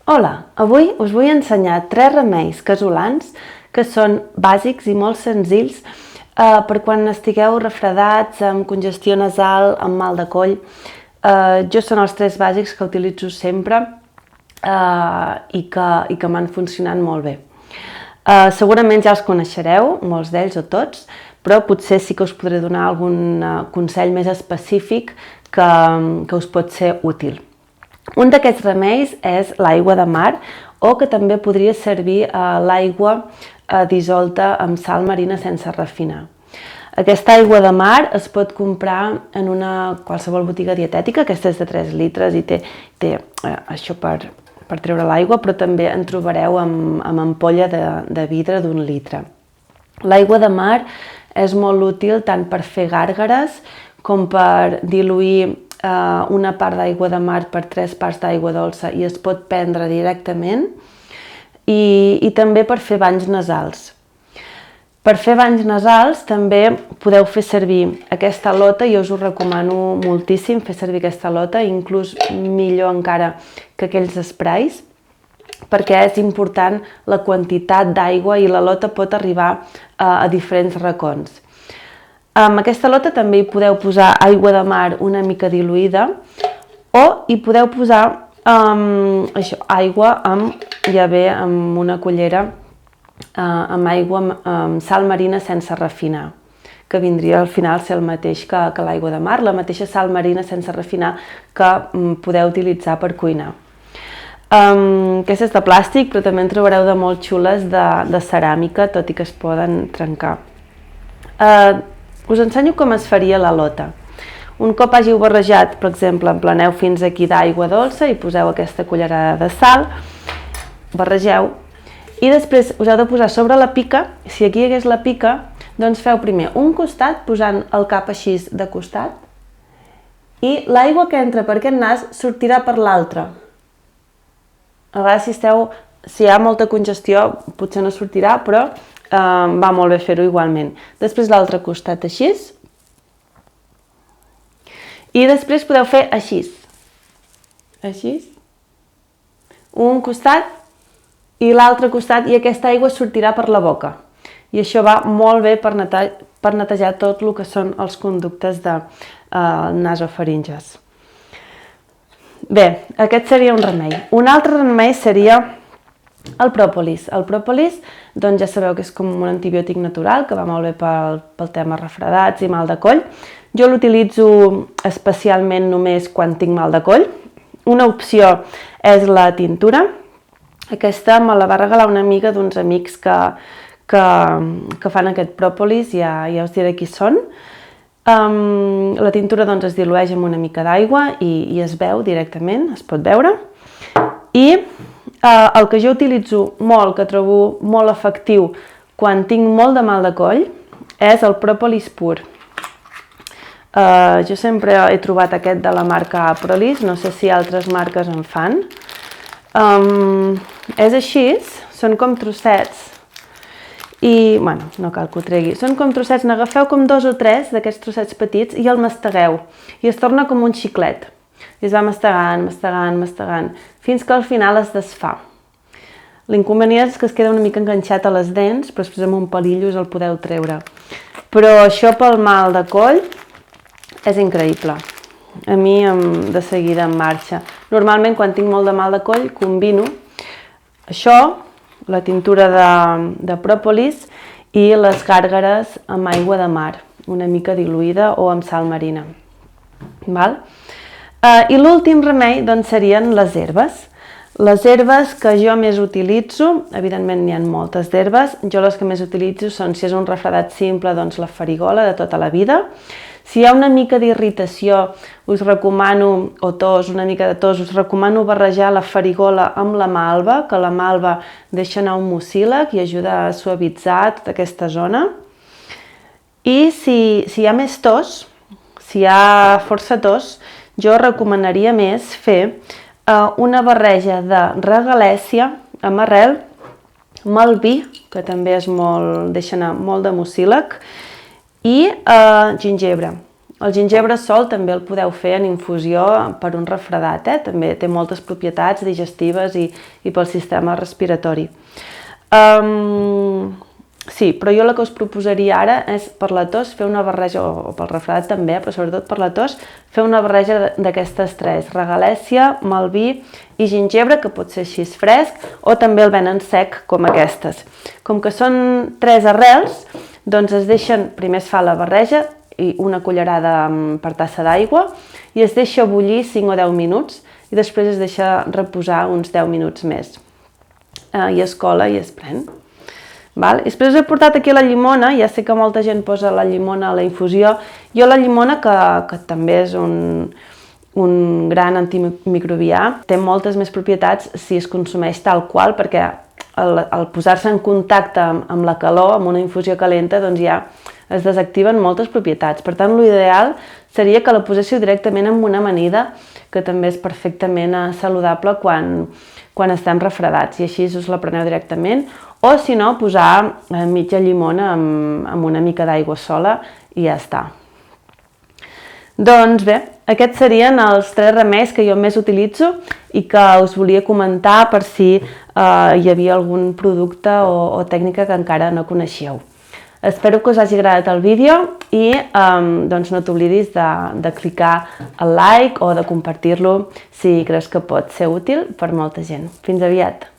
Hola, avui us vull ensenyar 3 remeis casolans que són bàsics i molt senzills per quan estigueu refredats, amb congestió nasal, amb mal de coll. Jo són els 3 bàsics que utilitzo sempre i que m'han funcionat molt bé. Segurament ja els coneixereu, molts d'ells o tots, però potser sí que us podré donar algun consell més específic que us pot ser útil. Un d'aquests remeis és l'aigua de mar, o que també podria servir l'aigua dissolta amb sal marina sense refinar. Aquesta aigua de mar es pot comprar en qualsevol botiga dietètica. Aquesta és de 3 litres i té això per treure l'aigua, però també en trobareu amb ampolla de vidre d'1 litre. L'aigua de mar és molt útil tant per fer gàrgares com per diluir una part d'aigua de mar per 3 parts d'aigua dolça i es pot prendre directament, i també per fer banys nasals. Per fer banys nasals també podeu fer servir aquesta lota. Jo us ho recomano moltíssim fer servir aquesta lota, inclús millor encara que aquells esprais, perquè és important la quantitat d'aigua i la lota pot arribar a diferents racons. Amb aquesta lota també hi podeu posar aigua de mar una mica diluïda, o hi podeu posar aigua amb una cullera amb aigua amb sal marina sense refinar, que vindria al final ser el mateix que l'aigua de mar, la mateixa sal marina sense refinar que podeu utilitzar per cuinar. Aquesta és de plàstic, però també en trobareu de molt xules de ceràmica, tot i que es poden trencar. Us ensenyo com es faria la lota. Un cop hàgiu barrejat, per exemple, empleneu fins aquí d'aigua dolça i poseu aquesta cullerada de sal, barregeu, i després us heu de posar sobre la pica. Si aquí hi hagués la pica, doncs feu primer un costat posant el cap així de costat, i l'aigua que entra per aquest nas sortirà per l'altre. A vegades si hi ha molta congestió potser no sortirà, però va molt bé fer-ho igualment. Després l'altre costat així, i després podeu fer així, un costat i l'altre costat, i aquesta aigua sortirà per la boca, i això va molt bé per netejar tot el que són els conductes de nasofaringes. Bé, aquest seria un remei. Un altre remei seria el pròpolis. El pròpolis, doncs ja sabeu que és com un antibiòtic natural que va molt bé pel tema refredats i mal de coll. Jo l'utilitzo especialment només quan tinc mal de coll. Una opció és la tintura. Aquesta me la va regalar una amiga d'uns amics que fan aquest pròpolis, ja us diré qui són. La tintura doncs es dilueix amb una mica d'aigua i es veu directament, es pot veure. I el que jo utilitzo molt, que trobo molt efectiu quan tinc molt de mal de coll, és el pròpolis pur. Jo sempre he trobat aquest de la marca Aprolis, no sé si altres marques en fan. És així, són com trossets, i no cal que ho tregui, són com trossets, n'agafeu com 2 o 3 d'aquests trossets petits i el mastegueu, i es torna com un xiclet. I es va mastegant, fins que al final es desfà. L'inconvenient és que es queda una mica enganxat a les dents, però després amb un palillo el podeu treure. Però això pel mal de coll és increïble. A mi de seguida em marxa. Normalment quan tinc molt de mal de coll combino això, la tintura de pròpolis i les gàrgares amb aigua de mar, una mica diluïda o amb sal marina. I l'últim remei serien les herbes. Les herbes que jo més utilitzo, evidentment n'hi ha moltes d'herbes, jo les que més utilitzo són, si és un refredat simple, doncs la farigola de tota la vida. Si hi ha una mica d'irritació, o tos, una mica de tos, us recomano barrejar la farigola amb la malva, que la malva deixa anar un mucílag i ajuda a suavitzar tota aquesta zona. I si hi ha més tos, si hi ha força tos, jo recomanaria més fer una barreja de regalèssia amb arrel, malví, que també deixa anar molt de mucílag, i gingebre. El gingebre sol també el podeu fer en infusió per un refredat, també té moltes propietats digestives i pel sistema respiratori. Sí, però jo el que us proposaria ara és per la tos fer una barreja, o pel refredat també, però sobretot per la tos, fer una barreja d'aquestes tres: regalèssia, malví i gingebre, que pot ser així fresc, o també el venen sec, com aquestes. Com que són tres arrels, doncs es deixen, primer es fa la barreja, i una cullerada per tassa d'aigua, i es deixa bullir 5 o 10 minuts, i després es deixa reposar uns 10 minuts més. I es cola i es pren. Després he portat aquí la llimona, ja sé que molta gent posa la llimona a la infusió. Jo la llimona, que també és un gran antimicrobià, té moltes més propietats si es consumeix tal qual, perquè al posar-se en contacte amb la calor, amb una infusió calenta, doncs ja es desactiven moltes propietats. Per tant, l'ideal seria que la poséssiu directament en una amanida, que també és perfectament saludable quan estem refredats, i així us la preneu directament, o si no, posar mitja llimona amb una mica d'aigua sola i ja està. Doncs bé, aquests serien els 3 remeis que jo més utilitzo i que us volia comentar per si hi havia algun producte o tècnica que encara no coneixíeu. Espero que us hagi agradat el vídeo i doncs no t'oblidis de clicar el like o de compartir-lo si creus que pot ser útil per molta gent. Fins aviat!